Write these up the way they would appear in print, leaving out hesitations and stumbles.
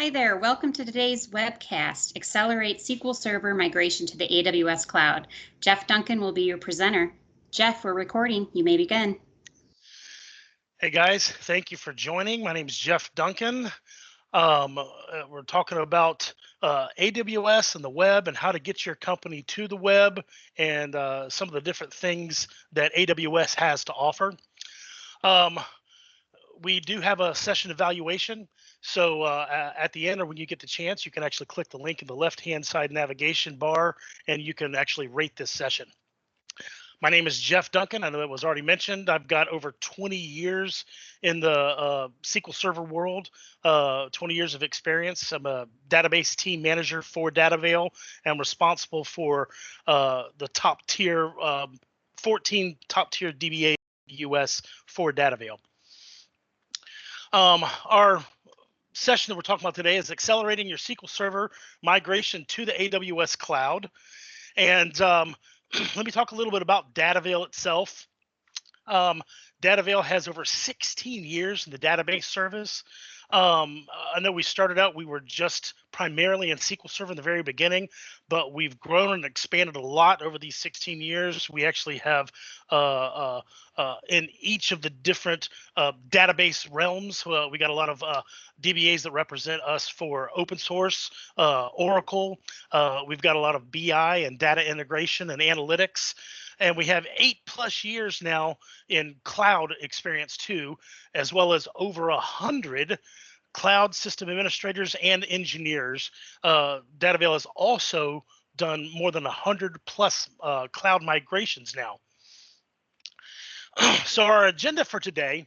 Hi there, welcome to today's webcast, Accelerate SQL Server Migration to the AWS Cloud. Jeff Duncan will be your presenter. Jeff, we're recording. You may begin. Hey guys, thank you for joining. My name is Jeff Duncan. We're talking about AWS and the web and how to get your company to the web and some of the different things that AWS has to offer. Um, we do have a session evaluation. So at the end, or when you get the chance, you can actually click the link in the left-hand side navigation bar and you can actually rate this session. My name is Jeff Duncan. I know it was already mentioned. I've got over 20 years in the SQL Server world, 20 years of experience. I'm a database team manager for DataVale. I'm responsible for the top tier, 14 top tier DBA US for DataVale. Our session that we're talking about today is accelerating your SQL Server migration to the AWS cloud. And let me talk a little bit about DataVale itself. DataVale has over 16 years in the database service. I know we started out, we were just primarily in SQL Server in the very beginning, but we've grown and expanded a lot over these 16 years. We actually have in each of the different database realms, we got a lot of DBAs that represent us for open source, Oracle. We've got a lot of BI and data integration and analytics. And we have 8+ years now in cloud experience too, as well as over 100 cloud system administrators and engineers. DataVale has also done more than 100+ cloud migrations now. So our agenda for today,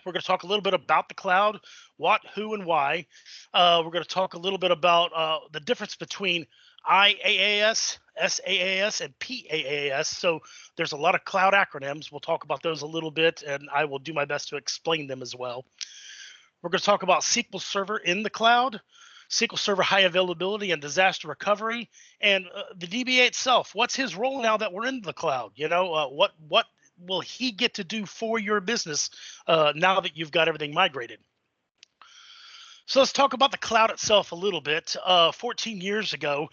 we're going to talk a little bit about the cloud, what, who, and why. We're going to talk a little bit about the difference between IaaS, SaaS, and PaaS. So there's a lot of cloud acronyms. We'll talk about those a little bit, and I will do my best to explain them as well. We're going to talk about SQL Server in the cloud, SQL Server high availability and disaster recovery, and the DBA itself. What's his role now that we're in the cloud? You know, what will he get to do for your business now that you've got everything migrated? So let's talk about the cloud itself a little bit. 14 years ago,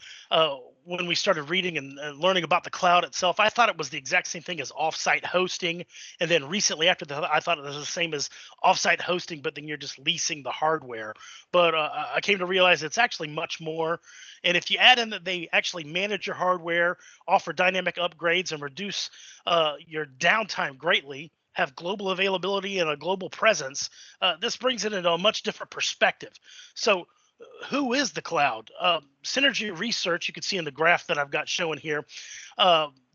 when we started reading and learning about the cloud itself, I thought it was the exact same thing as offsite hosting. And then recently after that, I thought it was the same as offsite hosting, but then you're just leasing the hardware. But I came to realize it's actually much more. And if you add in that they actually manage your hardware, offer dynamic upgrades, and reduce your downtime greatly, have global availability and a global presence, this brings it into a much different perspective. So who is the cloud? Synergy Research, you can see in the graph that I've got showing here,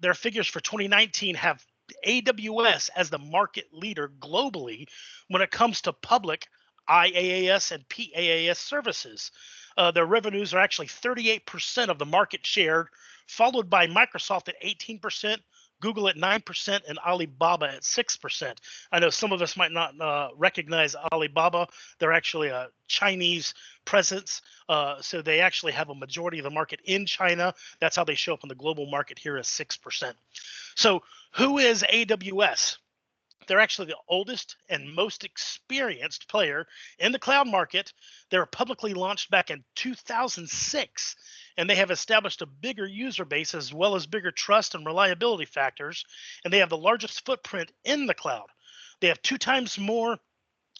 their figures for 2019 have AWS as the market leader globally when it comes to public IaaS and PaaS services. Their revenues are actually 38% of the market share, followed by Microsoft at 18%, Google at 9%, and Alibaba at 6%. I know some of us might not recognize Alibaba. They're actually a Chinese presence, so they actually have a majority of the market in China. That's how they show up in the global market here as 6%. So who is AWS? They're actually the oldest and most experienced player in the cloud market. They were publicly launched back in 2006, and they have established a bigger user base as well as bigger trust and reliability factors, and they have the largest footprint in the cloud. They have 2 times more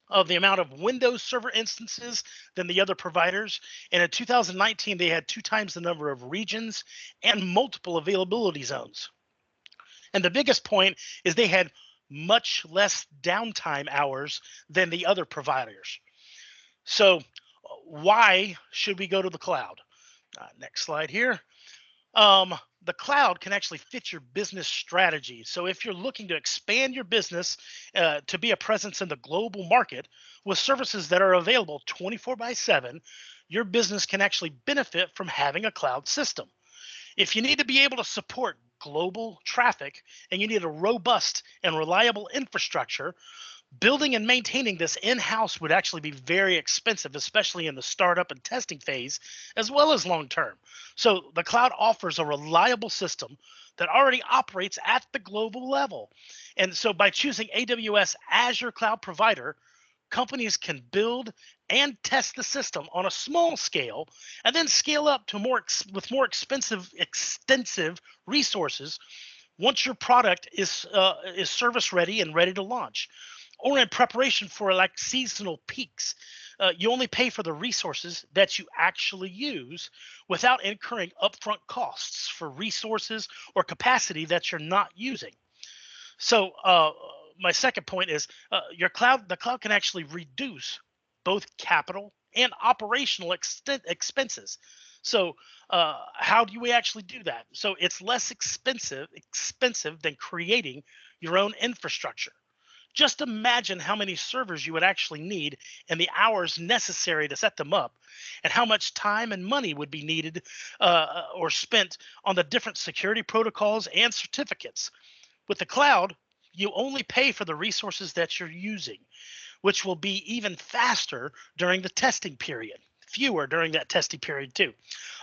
of the amount of Windows Server instances than the other providers, and in 2019, they had 2 times the number of regions and multiple availability zones. And the biggest point is they had much less downtime hours than the other providers. So why should we go to the cloud? Next slide here. The cloud can actually fit your business strategy. So if you're looking to expand your business to be a presence in the global market with services that are available 24/7, your business can actually benefit from having a cloud system. If you need to be able to support global traffic and you need a robust and reliable infrastructure, building and maintaining this in-house would actually be very expensive, especially in the startup and testing phase, as well as long-term. So the cloud offers a reliable system that already operates at the global level. And so by choosing AWS as your cloud provider, companies can build and test the system on a small scale and then scale up to with more extensive resources once your product is service ready and ready to launch, or in preparation for like seasonal peaks. You only pay for the resources that you actually use without incurring upfront costs for resources or capacity that you're not using. So my second point is the cloud can actually reduce both capital and operational expenses. So how do we actually do that? So it's less expensive than creating your own infrastructure. Just imagine how many servers you would actually need and the hours necessary to set them up, and how much time and money would be needed or spent on the different security protocols and certificates. With the cloud, you only pay for the resources that you're using, which will be even faster during the testing period, fewer during that testing period too.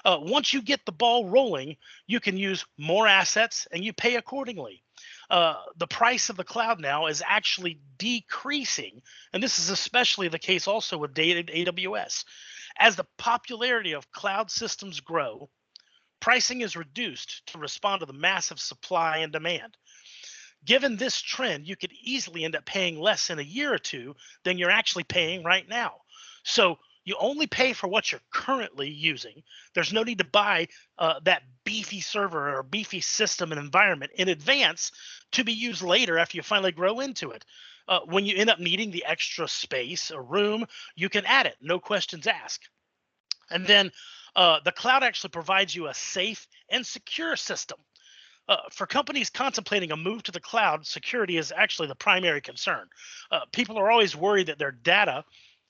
Once you get the ball rolling, you can use more assets and you pay accordingly. The price of the cloud now is actually decreasing, and this is especially the case also with AWS. As the popularity of cloud systems grow, pricing is reduced to respond to the massive supply and demand. Given this trend, you could easily end up paying less in a year or two than you're actually paying right now. So you only pay for what you're currently using. There's no need to buy that beefy server or beefy system and environment in advance to be used later after you finally grow into it. When you end up needing the extra space or room, you can add it, no questions asked. And then the cloud actually provides you a safe and secure system. For companies contemplating a move to the cloud, security is actually the primary concern. People are always worried that their data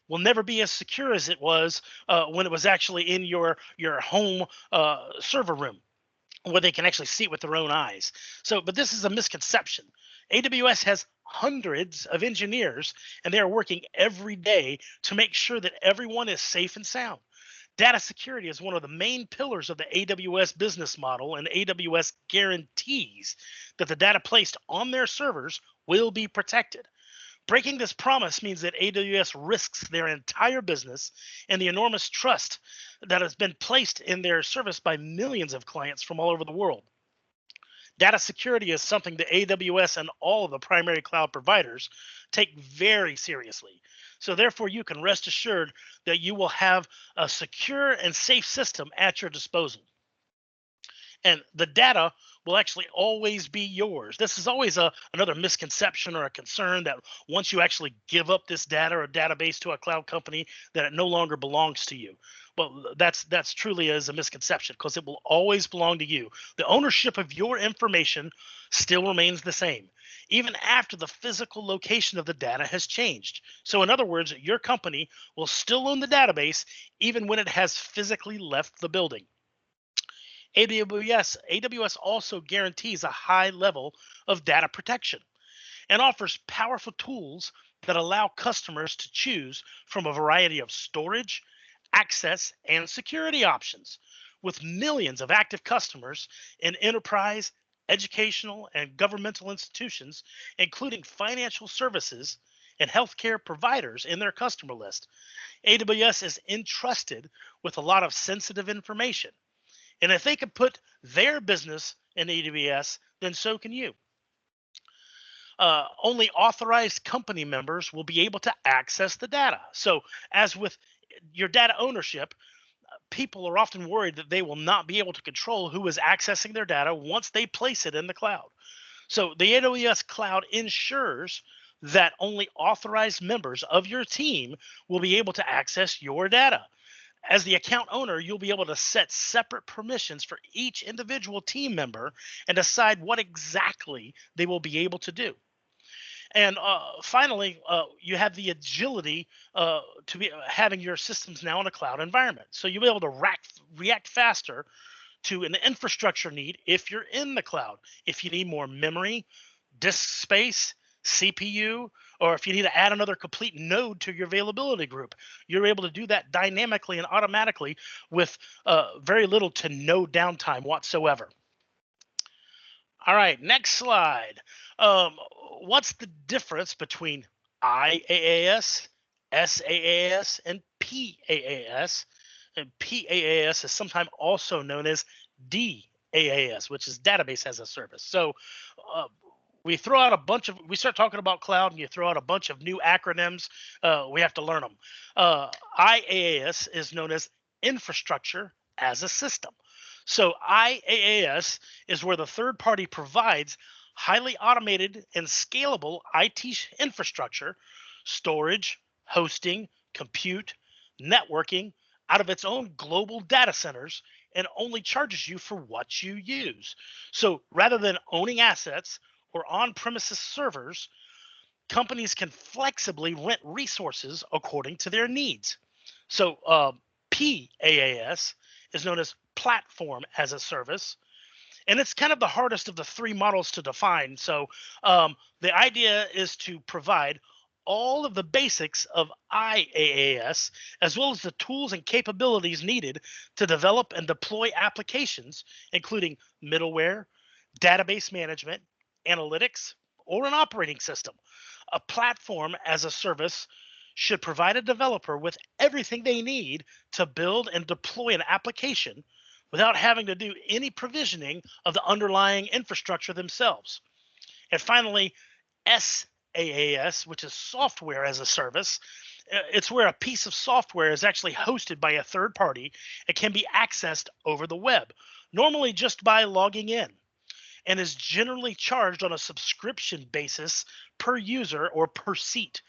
will never be as secure as it was when it was actually in your home server room, where they can actually see it with their own eyes. So, but this is a misconception. AWS has hundreds of engineers, and they are working every day to make sure that everyone is safe and sound. Data security is one of the main pillars of the AWS business model, and AWS guarantees that the data placed on their servers will be protected. Breaking this promise means that AWS risks their entire business and the enormous trust that has been placed in their service by millions of clients from all over the world. Data security is something that AWS and all of the primary cloud providers take very seriously. So therefore, you can rest assured that you will have a secure and safe system at your disposal. And the data will actually always be yours. This is always another misconception or a concern that once you actually give up this data or database to a cloud company, that it no longer belongs to you. Well, that's truly is a misconception, because it will always belong to you. The ownership of your information still remains the same, even after the physical location of the data has changed. So in other words, your company will still own the database even when it has physically left the building. AWS also guarantees a high level of data protection and offers powerful tools that allow customers to choose from a variety of storage, access, and security options. With millions of active customers in enterprise, educational, and governmental institutions, including financial services and healthcare providers in their customer list, AWS is entrusted with a lot of sensitive information. And if they can put their business in AWS, then so can you. Only authorized company members will be able to access the data. So, as with your data ownership, people are often worried that they will not be able to control who is accessing their data once they place it in the cloud. So, the AWS cloud ensures that only authorized members of your team will be able to access your data. As the account owner, you'll be able to set separate permissions for each individual team member and decide what exactly they will be able to do. And finally, you have the agility to be having your systems now in a cloud environment. So you'll be able to react faster to an infrastructure need if you're in the cloud. If you need more memory, disk space, CPU, or if you need to add another complete node to your availability group, you're able to do that dynamically and automatically with very little to no downtime whatsoever. All right, next slide. What's the difference between IaaS SaaS, and PaaS. And PaaS is sometimes also known as DAAS, which is database as a service. So uh, we start talking about cloud and you throw out a bunch of new acronyms. We have to learn them. IaaS is known as infrastructure as a system. So IaaS is where the third party provides highly automated and scalable IT infrastructure, storage, hosting, compute, networking out of its own global data centers and only charges you for what you use. So rather than owning assets or on premises servers, companies can flexibly rent resources according to their needs. So PaaS is known as platform as a service, and it's kind of the hardest of the three models to define. So the idea is to provide all of the basics of IaaS, as well as the tools and capabilities needed to develop and deploy applications, including middleware, database management, analytics, or an operating system. A platform as a service should provide a developer with everything they need to build and deploy an application without having to do any provisioning of the underlying infrastructure themselves. And finally, SaaS, which is software as a service. It's where a piece of software is actually hosted by a third party and can be accessed over the web, normally just by logging in, and is generally charged on a subscription basis per user or per seat.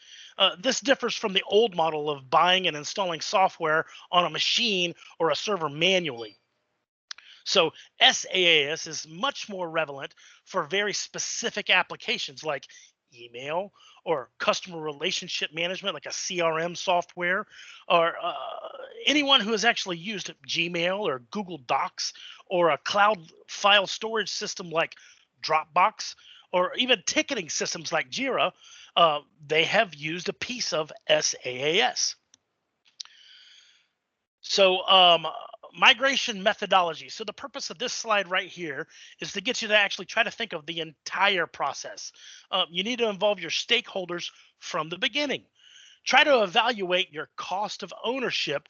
This differs from the old model of buying and installing software on a machine or a server manually. So SaaS is much more relevant for very specific applications like email or customer relationship management, like a CRM software, or anyone who has actually used Gmail or Google Docs or a cloud file storage system like Dropbox, or even ticketing systems like Jira. They have used a piece of SaaS. So migration methodology. So the purpose of this slide right here is to get you to actually try to think of the entire process. You need to involve your stakeholders from the beginning. Try to evaluate your cost of ownership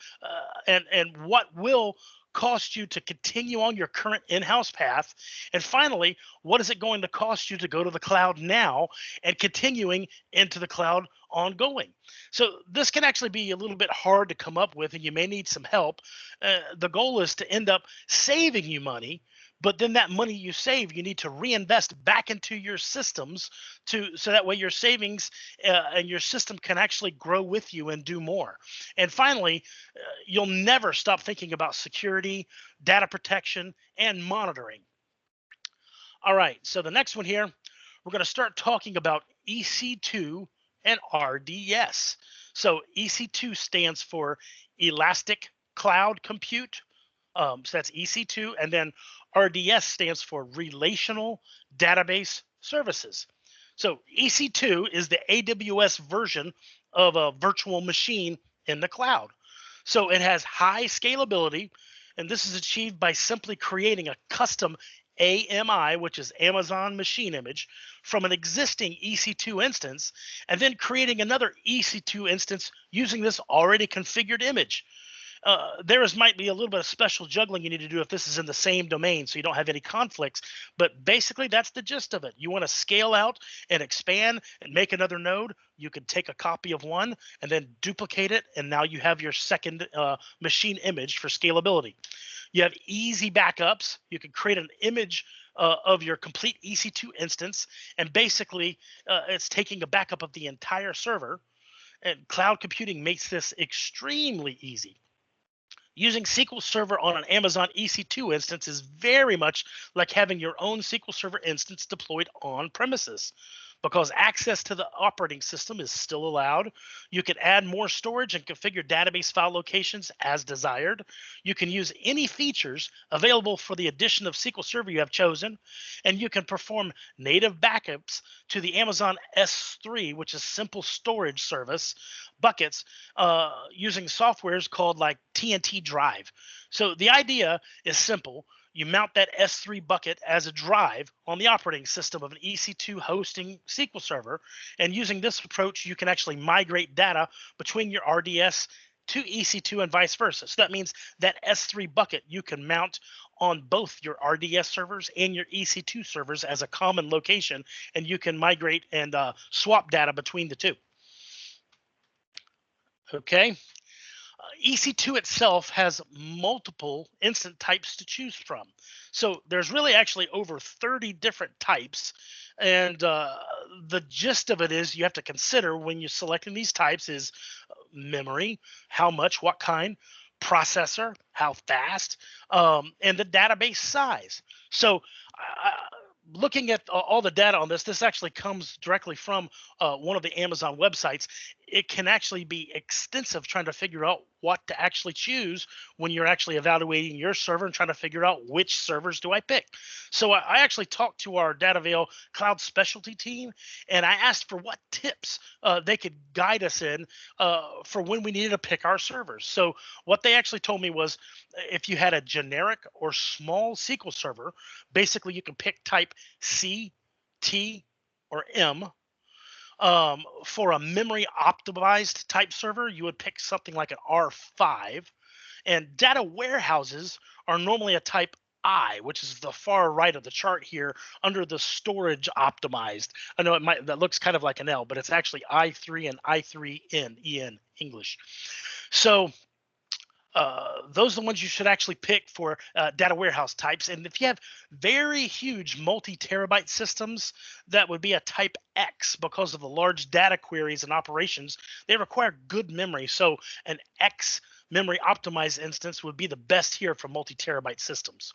and what will cost you to continue on your current in-house path. And finally, what is it going to cost you to go to the cloud now and continuing into the cloud ongoing? So this can actually be a little bit hard to come up with, and you may need some help. The goal is to end up saving you money, but then that money you save, you need to reinvest back into your systems so that way your savings and your system can actually grow with you and do more. And finally, you'll never stop thinking about security, data protection, and monitoring. All right, so the next one here, we're going to start talking about EC2 and RDS. So EC2 stands for Elastic Cloud Compute. So that's EC2, and then RDS stands for Relational Database Services. So EC2 is the AWS version of a virtual machine in the cloud. So it has high scalability, and this is achieved by simply creating a custom AMI, which is Amazon Machine Image, from an existing EC2 instance, and then creating another EC2 instance using this already configured image. Might be a little bit of special juggling you need to do if this is in the same domain so you don't have any conflicts. But basically, that's the gist of it. You want to scale out and expand and make another node. You can take a copy of one and then duplicate it. And now you have your second machine image for scalability. You have easy backups. You can create an image of your complete EC2 instance. And basically, it's taking a backup of the entire server. And cloud computing makes this extremely easy. Using SQL Server on an Amazon EC2 instance is very much like having your own SQL Server instance deployed on premises. Because access to the operating system is still allowed, you can add more storage and configure database file locations as desired. You can use any features available for the addition of SQL Server you have chosen, and you can perform native backups to the Amazon S3, which is simple storage service, buckets, using softwares called like TNT Drive. So the idea is simple. you mount that S3 bucket as a drive on the operating system of an EC2 hosting SQL Server. And using this approach, you can actually migrate data between your RDS to EC2 and vice versa. So that means that S3 bucket you can mount on both your RDS servers and your EC2 servers as a common location, and you can migrate and swap data between the two. Okay. EC2 itself has multiple instant types to choose from. So there's really actually over 30 different types. And the gist of it is you have to consider when you're selecting these types is memory, how much, what kind, processor, how fast, and the database size. So looking at all the data on this actually comes directly from one of the Amazon websites. It can actually be extensive trying to figure out what to actually choose when you're actually evaluating your server and trying to figure out which servers do I pick. So I actually talked to our DataVeil cloud specialty team, and I asked for what tips they could guide us in for when we needed to pick our servers. So what they actually told me was if you had a generic or small SQL server, basically you can pick type C, T, or M. For a memory optimized type server, you would pick something like an R5. And data warehouses are normally a type I, which is the far right of the chart here under the storage optimized. I know that looks kind of like an L, but it's actually I3 and I3N, EN English. So those are the ones you should actually pick for data warehouse types. And if you have very huge multi-terabyte systems, that would be a type X because of the large data queries and operations. They require good memory. So an X memory optimized instance would be the best here for multi-terabyte systems.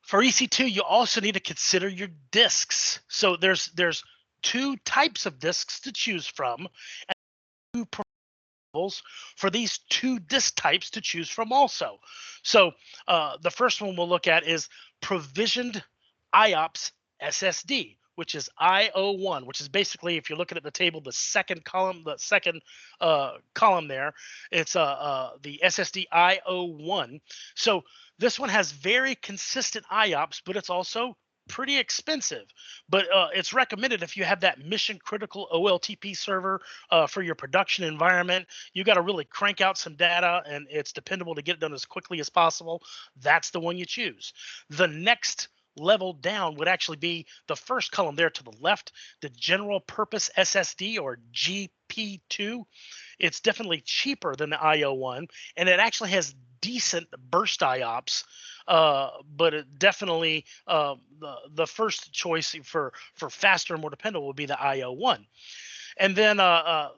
For EC2, you also need to consider your disks. So there's two types of disks to choose from, and two for these two disk types to choose from also. So the first one we'll look at is provisioned IOPS SSD, which is IO1, which is basically, if you're looking at the table, the second column there, it's the SSD IO1. So this one has very consistent IOPS, but it's also pretty expensive, but it's recommended if you have that mission critical OLTP server for your production environment. You got to really crank out some data and it's dependable to get it done as quickly as possible. That's the one you choose. The next level down would actually be the first column there to the left, the general purpose SSD or GP2. It's definitely cheaper than the IO1, and it actually has decent burst IOPS, but it definitely the first choice for faster and more dependable would be the IO1. And then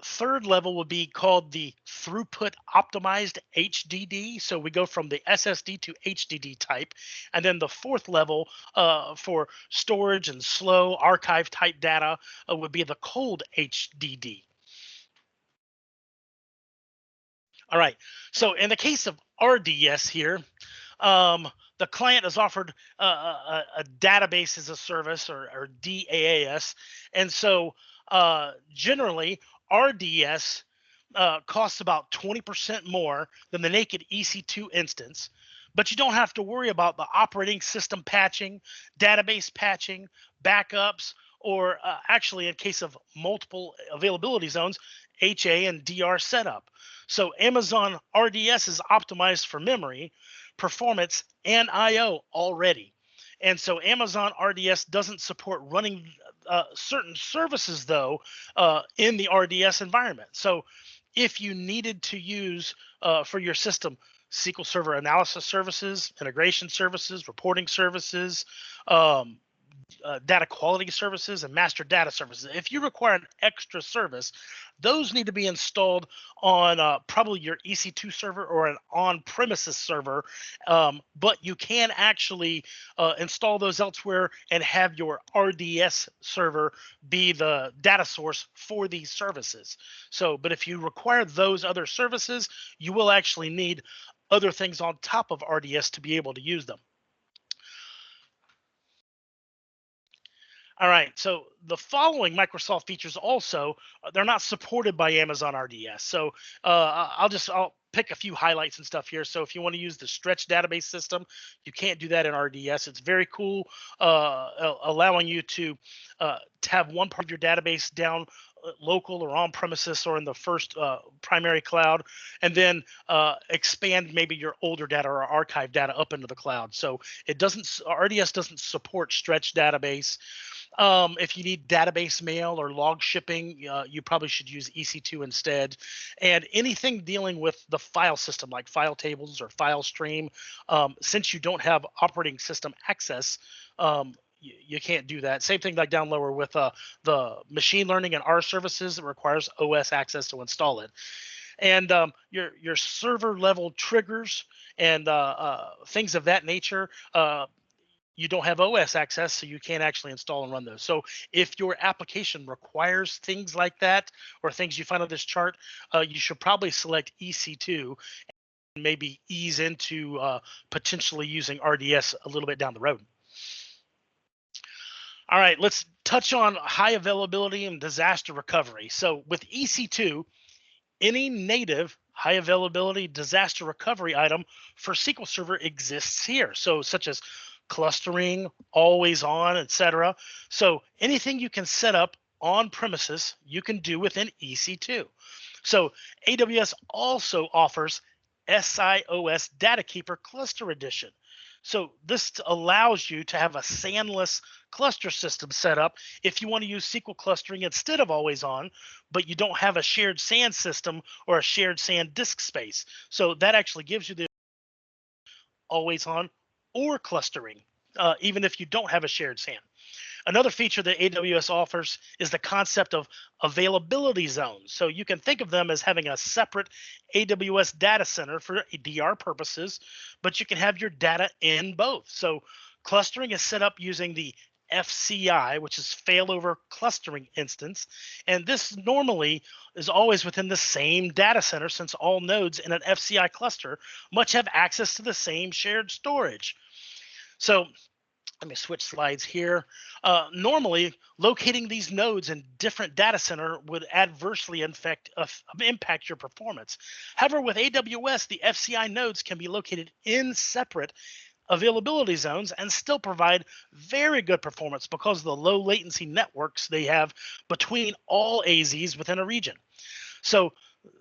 third level would be called the throughput optimized HDD. So we go from the SSD to HDD type. And then the fourth level for storage and slow archive type data would be the cold HDD. All right. So in the case of RDS here, the client is offered a database as a service or DAAS. And so generally, RDS costs about 20% more than the naked EC2 instance, but you don't have to worry about the operating system patching, database patching, backups, or actually in case of multiple availability zones, HA and DR setup. So Amazon RDS is optimized for memory, performance, and IO already. And so Amazon RDS doesn't support running certain services, though, in the RDS environment. So if you needed to use for your system SQL Server analysis services, integration services, reporting services, data quality services, and master data services, if you require an extra service, those need to be installed on probably your EC2 server or an on-premises server, but you can actually install those elsewhere and have your RDS server be the data source for these services. So, but if you require those other services, you will actually need other things on top of RDS to be able to use them. All right, so the following Microsoft features also, they're not supported by Amazon RDS. So I'll pick a few highlights and stuff here. So if you want to use the stretch database system, you can't do that in RDS. It's very cool, allowing you to have one part of your database down local or on premises or in the first primary cloud, and then expand maybe your older data or archive data up into the cloud. So it doesn't, RDS doesn't support stretch database. If you need database mail or log shipping, you probably should use EC2 instead. And anything dealing with the file system, like file tables or file stream, since you don't have operating system access, you can't do that. Same thing like down lower with the machine learning and R services. It requires OS access to install it. And your server level triggers and things of that nature, you don't have OS access, so you can't actually install and run those. So if your application requires things like that, or things you find on this chart, you should probably select EC2 and maybe ease into potentially using RDS a little bit down the road. All right, let's touch on high availability and disaster recovery. So with EC2, any native high availability disaster recovery item for SQL Server exists here. So such as clustering, always on, etc. So anything you can set up on premises, you can do within EC2. So AWS also offers SIOS Data Keeper Cluster Edition. So this allows you to have a SAN-less cluster system set up if you want to use SQL clustering instead of always on, but you don't have a shared SAN system or a shared SAN disk space. So that actually gives you the always on or clustering, even if you don't have a shared SAN. Another feature that AWS offers is the concept of availability zones. So you can think of them as having a separate AWS data center for DR purposes, but you can have your data in both. So clustering is set up using the FCI, which is failover clustering instance. And this normally is always within the same data center, since all nodes in an FCI cluster must have access to the same shared storage. So let me switch slides here. Normally, locating these nodes in different data center would adversely impact your performance. However, with AWS, the FCI nodes can be located in separate availability zones and still provide very good performance because of the low latency networks they have between all AZs within a region. So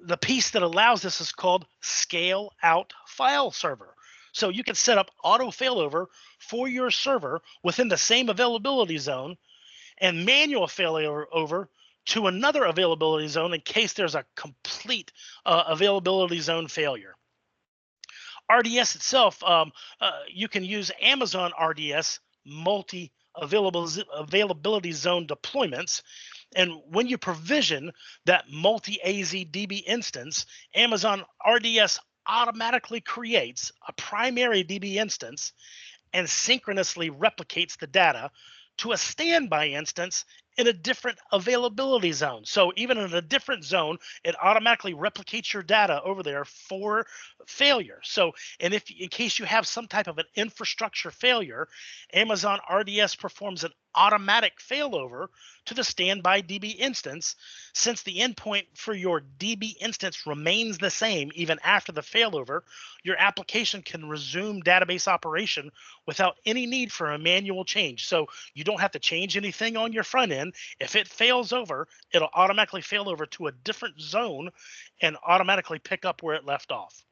the piece that allows this is called scale out file server. So you can set up auto failover for your server within the same availability zone and manual failover to another availability zone in case there's a complete availability zone failure. RDS itself, you can use Amazon RDS multi-availability zone deployments. And when you provision that multi-AZ DB instance, Amazon RDS automatically creates a primary DB instance and synchronously replicates the data to a standby instance in a different availability zone. So even in a different zone, it automatically replicates your data over there for failure. So, and if in case you have some type of an infrastructure failure, Amazon RDS performs an automatic failover to the standby DB instance. Since the endpoint for your DB instance remains the same even after the failover, your application can resume database operation without any need for a manual change. So you don't have to change anything on your front end. If it fails over, it'll automatically fail over to a different zone and automatically pick up where it left off.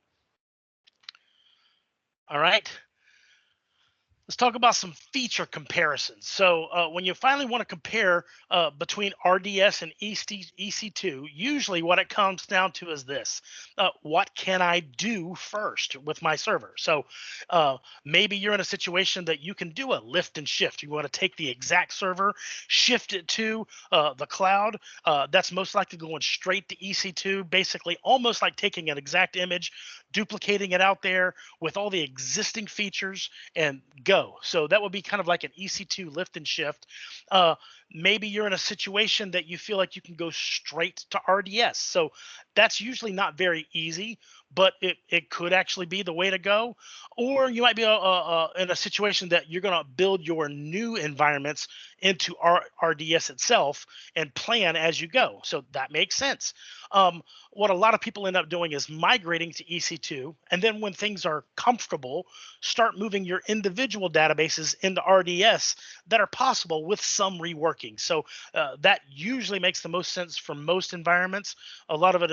All right. Let's talk about some feature comparisons. So when you finally want to compare between RDS and EC2, usually what it comes down to is this. What can I do first with my server? So maybe you're in a situation that you can do a lift and shift. You want to take the exact server, shift it to the cloud. That's most likely going straight to EC2, basically almost like taking an exact image, duplicating it out there with all the existing features and go. So that would be kind of like an EC2 lift and shift. Maybe you're in a situation that you feel like you can go straight to RDS. So that's usually not very easy, but it could actually be the way to go. Or you might be in a situation that you're going to build your new environments into RDS itself and plan as you go. So that makes sense. What a lot of people end up doing is migrating to EC2. And then when things are comfortable, start moving your individual databases into RDS that are possible with some reworking. So that usually makes the most sense for most environments. A lot of it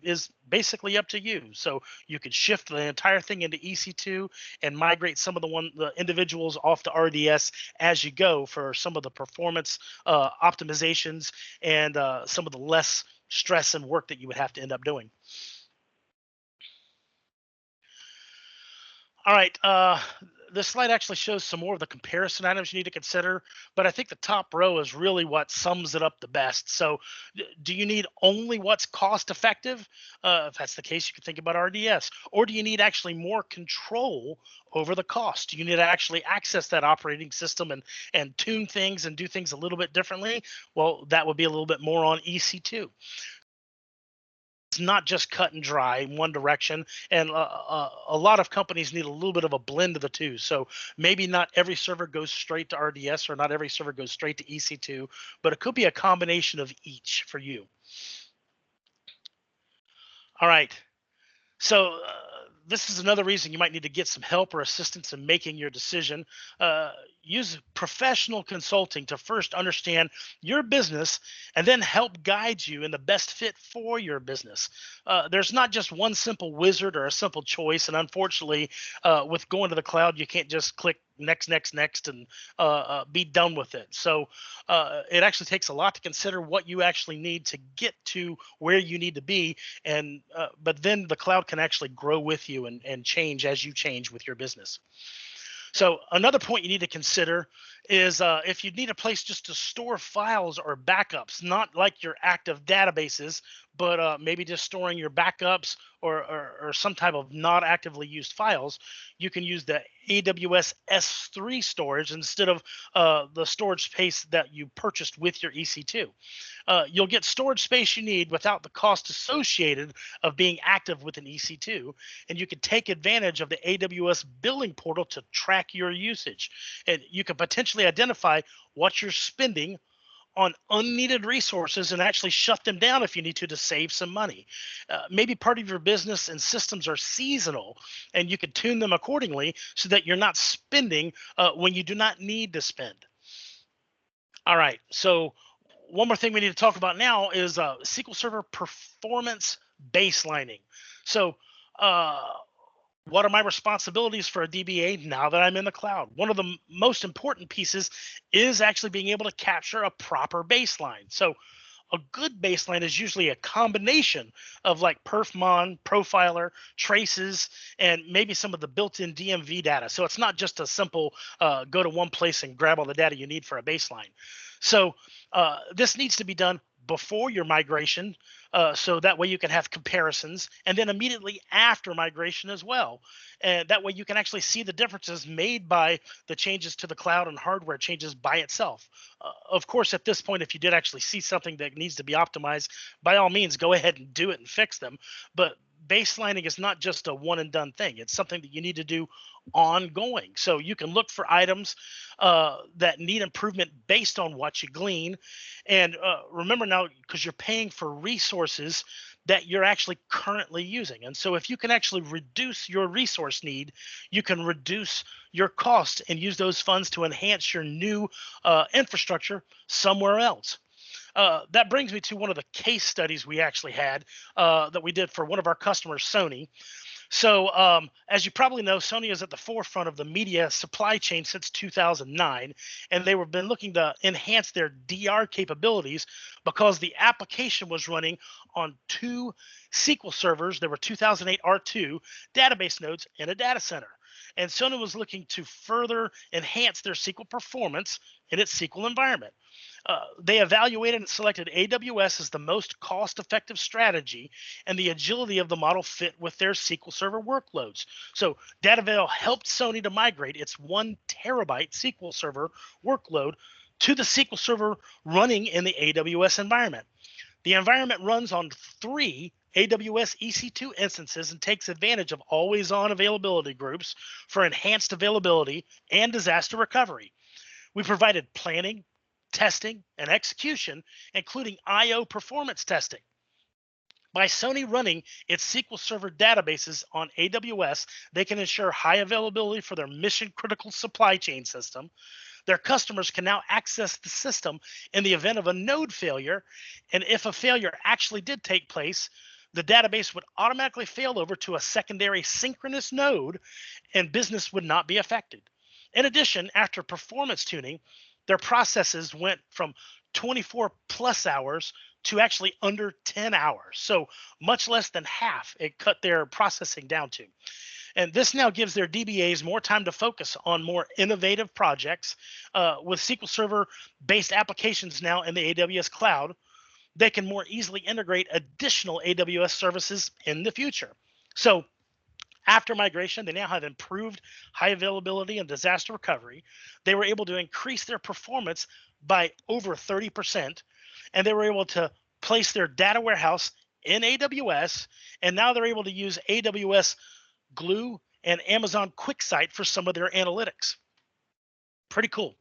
is basically up to you. So you could shift the entire thing into EC2 and migrate some of the individuals off to RDS as you go for some of the performance optimizations and some of the less stress and work that you would have to end up doing. All right. This slide actually shows some more of the comparison items you need to consider, but I think the top row is really what sums it up the best. So, do you need only what's cost effective? If that's the case, you can think about RDS. Or do you need actually more control over the cost? Do you need to actually access that operating system and tune things and do things a little bit differently? Well, that would be a little bit more on EC2. It's not just cut and dry in one direction, and a lot of companies need a little bit of a blend of the two. So maybe not every server goes straight to RDS, or not every server goes straight to EC2, but it could be a combination of each for you. All right. So this is another reason you might need to get some help or assistance in making your decision. Use professional consulting to first understand your business and then help guide you in the best fit for your business. There's not just one simple wizard or a simple choice. And unfortunately, with going to the cloud, you can't just click next, next, next, and be done with it. So it actually takes a lot to consider what you actually need to get to where you need to be. And but then the cloud can actually grow with you and change as you change with your business. So another point you need to consider is if you need a place just to store files or backups, not like your active databases, but maybe just storing your backups or some type of not actively used files, you can use the AWS S3 storage instead of the storage space that you purchased with your EC2. You'll get storage space you need without the cost associated of being active with an EC2, and you can take advantage of the AWS billing portal to track your usage. And you can potentially identify what you're spending on unneeded resources and actually shut them down if you need to save some money. Maybe part of your business and systems are seasonal, and you can tune them accordingly so that you're not spending when you do not need to spend. All right, so one more thing we need to talk about now is SQL Server performance baselining. So what are my responsibilities for a DBA now that I'm in the cloud? One of the most important pieces is actually being able to capture a proper baseline. So a good baseline is usually a combination of like perfmon, profiler, traces, and maybe some of the built-in DMV data. So it's not just a simple go to one place and grab all the data you need for a baseline. So this needs to be done before your migration, so that way you can have comparisons, and then immediately after migration as well. And that way you can actually see the differences made by the changes to the cloud and hardware changes by itself. Of course, at this point, if you did actually see something that needs to be optimized, by all means, go ahead and do it and fix them. But baselining is not just a one and done thing. It's something that you need to do ongoing. So you can look for items that need improvement based on what you glean. And remember now, because you're paying for resources that you're actually currently using. And so if you can actually reduce your resource need, you can reduce your cost and use those funds to enhance your new infrastructure somewhere else. That brings me to one of the case studies we actually had that we did for one of our customers, Sony. So as you probably know, Sony is at the forefront of the media supply chain since 2009, and they were been looking to enhance their DR capabilities because the application was running on two SQL servers. There were 2008 R2 database nodes in a data center. And Sony was looking to further enhance their SQL performance in its SQL environment. They evaluated and selected AWS as the most cost-effective strategy, and the agility of the model fit with their SQL Server workloads. So Datavale helped Sony to migrate its 1 terabyte SQL Server workload to the SQL Server running in the AWS environment. The environment runs on 3 AWS EC2 instances and takes advantage of always-on availability groups for enhanced availability and disaster recovery. We provided planning, testing, and execution, including I/O performance testing. By Sony running its SQL Server databases on AWS, they can ensure high availability for their mission-critical supply chain system. Their customers can now access the system in the event of a node failure, and if a failure actually did take place, the database would automatically fail over to a secondary synchronous node, and business would not be affected. In addition, after performance tuning, their processes went from 24 plus hours to actually under 10 hours. So much less than half it cut their processing down to. And this now gives their DBAs more time to focus on more innovative projects. With SQL Server based applications now in the AWS cloud, they can more easily integrate additional AWS services in the future. So after migration, they now have improved high availability and disaster recovery. They were able to increase their performance by over 30%, and they were able to place their data warehouse in AWS, and now they're able to use AWS Glue and Amazon QuickSight for some of their analytics. Pretty cool.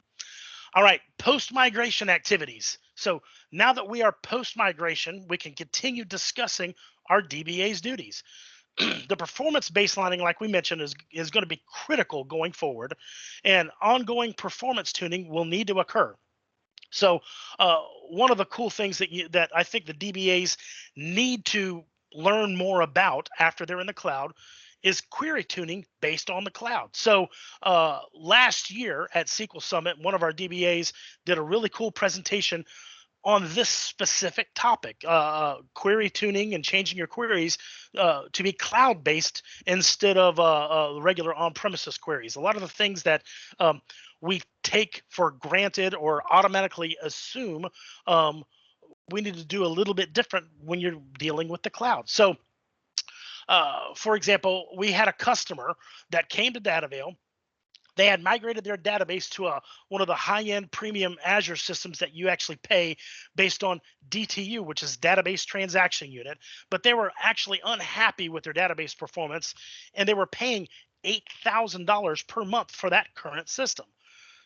All right, post-migration activities. So now that we are post-migration, we can continue discussing our DBA's duties. The performance baselining, like we mentioned, is going to be critical going forward, and ongoing performance tuning will need to occur. So one of the cool things that I think the DBAs need to learn more about after they're in the cloud is query tuning based on the cloud. So last year at SQL Summit, one of our DBAs did a really cool presentation on this specific topic, query tuning and changing your queries to be cloud-based instead of regular on-premises queries. A lot of the things that we take for granted or automatically assume, we need to do a little bit different when you're dealing with the cloud. So, for example, we had a customer that came to DataVale. They had migrated their database to one of the high-end premium Azure systems that you actually pay based on DTU, which is Database Transaction Unit. But they were actually unhappy with their database performance, and they were paying $8,000 per month for that current system.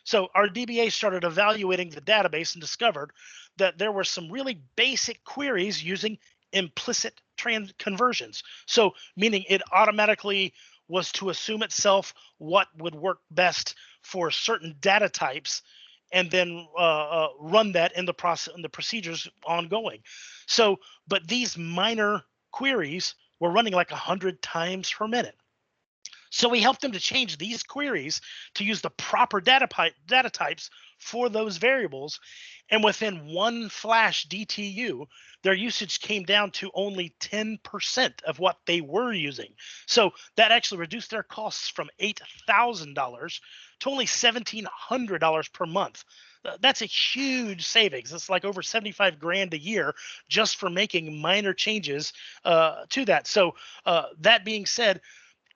So our DBA started evaluating the database and discovered that there were some really basic queries using implicit conversions. So meaning it automatically was to assume itself what would work best for certain data types, and then run that in the process and the procedures ongoing. So, but these minor queries were running like 100 times per minute. So we helped them to change these queries to use the proper data types for those variables. And within one flash DTU, their usage came down to only 10% of what they were using. So that actually reduced their costs from $8,000 to only $1,700 per month. That's a huge savings. It's like over 75 grand a year just for making minor changes to that. So that being said,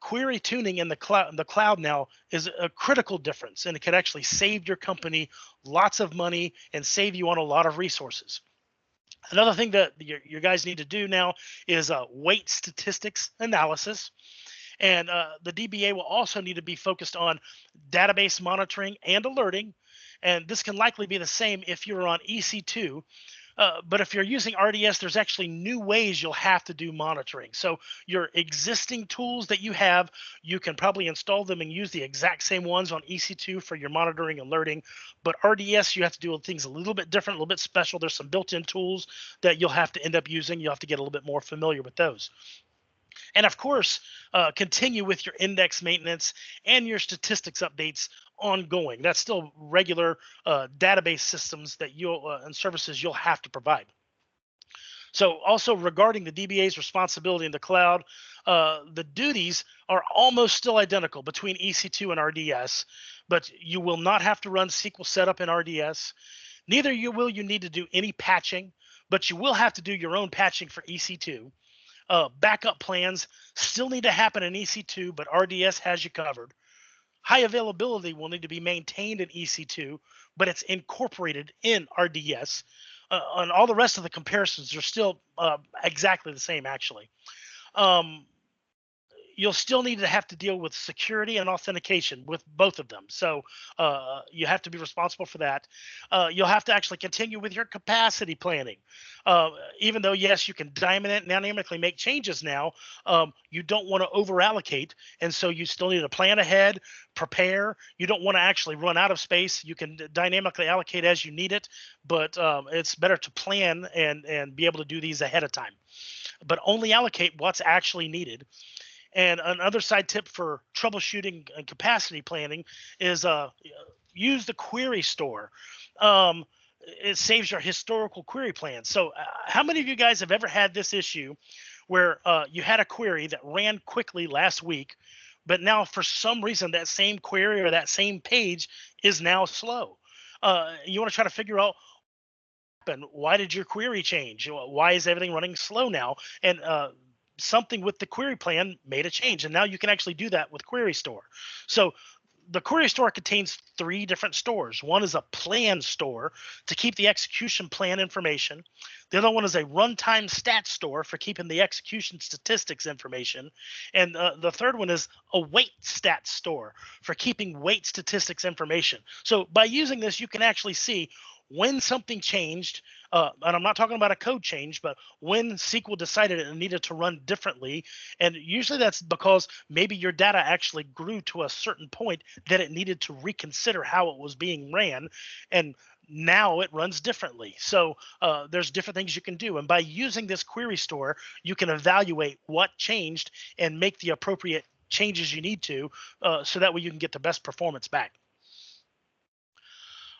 query tuning in the cloud now is a critical difference, and it can actually save your company lots of money and save you on a lot of resources. Another thing that your guys need to do now is weight statistics analysis. And the DBA will also need to be focused on database monitoring and alerting. And this can likely be the same if you're on EC2. But if you're using RDS, there's actually new ways you'll have to do monitoring. So your existing tools that you have, you can probably install them and use the exact same ones on EC2 for your monitoring and alerting. But RDS, you have to do things a little bit different, a little bit special. There's some built-in tools that you'll have to end up using. You'll have to get a little bit more familiar with those. And of course, continue with your index maintenance and your statistics updates ongoing. That's still regular database systems that you'll and services you'll have to provide. So also regarding the DBA's responsibility in the cloud, the duties are almost still identical between EC2 and RDS, but you will not have to run SQL setup in RDS. Neither will you need to do any patching, but you will have to do your own patching for EC2. Backup plans still need to happen in EC2, but RDS has you covered. High availability will need to be maintained in EC2, but it's incorporated in RDS. And all the rest of the comparisons are still exactly the same, actually. Um, you'll still need to have to deal with security and authentication with both of them. So you have to be responsible for that. You'll have to actually continue with your capacity planning. Uh, Even though, yes, you can dynamically make changes now, you don't want to over allocate. And so you still need to plan ahead, prepare. You don't want to actually run out of space. You can dynamically allocate as you need it, but it's better to plan and be able to do these ahead of time. But only allocate what's actually needed. And another side tip for troubleshooting and capacity planning is use the query store. Um, it saves your historical query plan. So, how many of you guys have ever had this issue where you had a query that ran quickly last week, but now for some reason that same query or that same page is now slow? You want to try to figure out why did your query change? Why is everything running slow now? And something with the query plan made a change, and now you can actually do that with query store. So the query store contains 3 different stores. One is a plan store to keep the execution plan information. The other one is a runtime stat store for keeping the execution statistics information. And the third one is a wait stat store for keeping wait statistics information. So by using this, you can actually see when something changed, and I'm not talking about a code change, but when SQL decided it needed to run differently. And usually that's because maybe your data actually grew to a certain point that it needed to reconsider how it was being ran. And now it runs differently. So there's different things you can do. And by using this query store, you can evaluate what changed and make the appropriate changes you need to, so that way you can get the best performance back.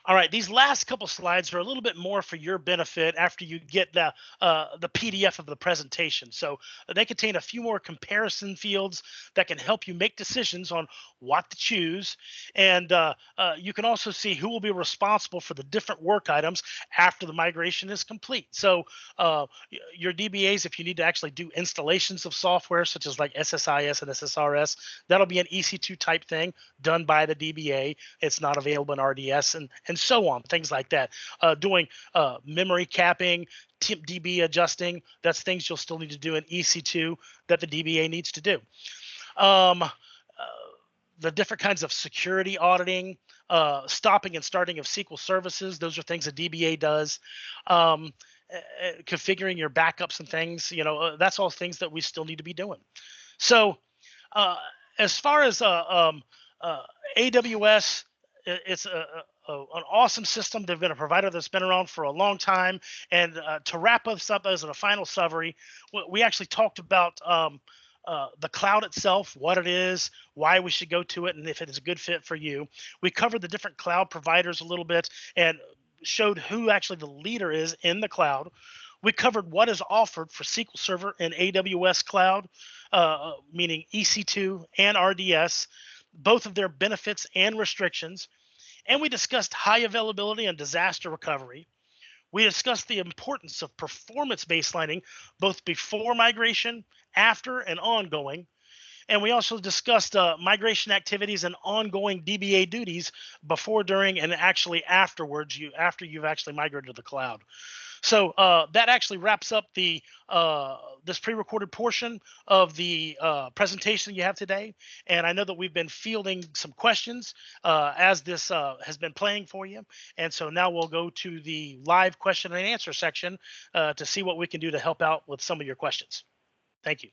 All right, these last couple slides are a little bit more for your benefit after you get the PDF of the presentation. So they contain a few more comparison fields that can help you make decisions on what to choose. And you can also see who will be responsible for the different work items after the migration is complete. So your DBAs, if you need to actually do installations of software such as like SSIS and SSRS, that'll be an EC2 type thing done by the DBA. It's not available in RDS and so on, things like that. Doing memory capping, DB adjusting, that's things you'll still need to do in EC2 that the DBA needs to do. The different kinds of security auditing, stopping and starting of SQL services, those are things a DBA does. Configuring your backups and things, that's all things that we still need to be doing. So as far as AWS, it's an awesome system. They've been a provider that's been around for a long time. And to wrap us up as a final summary, we actually talked about the cloud itself, what it is, why we should go to it, and if it is a good fit for you. We covered the different cloud providers a little bit and showed who actually the leader is in the cloud. We covered what is offered for SQL Server and AWS Cloud, meaning EC2 and RDS, both of their benefits and restrictions. And we discussed high availability and disaster recovery. We discussed the importance of performance baselining, both before migration, after, and ongoing. And we also discussed migration activities and ongoing DBA duties before, during, and actually afterwards, after you've actually migrated to the cloud. So that actually wraps up the this pre-recorded portion of the presentation you have today. And I know that we've been fielding some questions as this has been playing for you. And so now we'll go to the live question and answer section to see what we can do to help out with some of your questions. Thank you.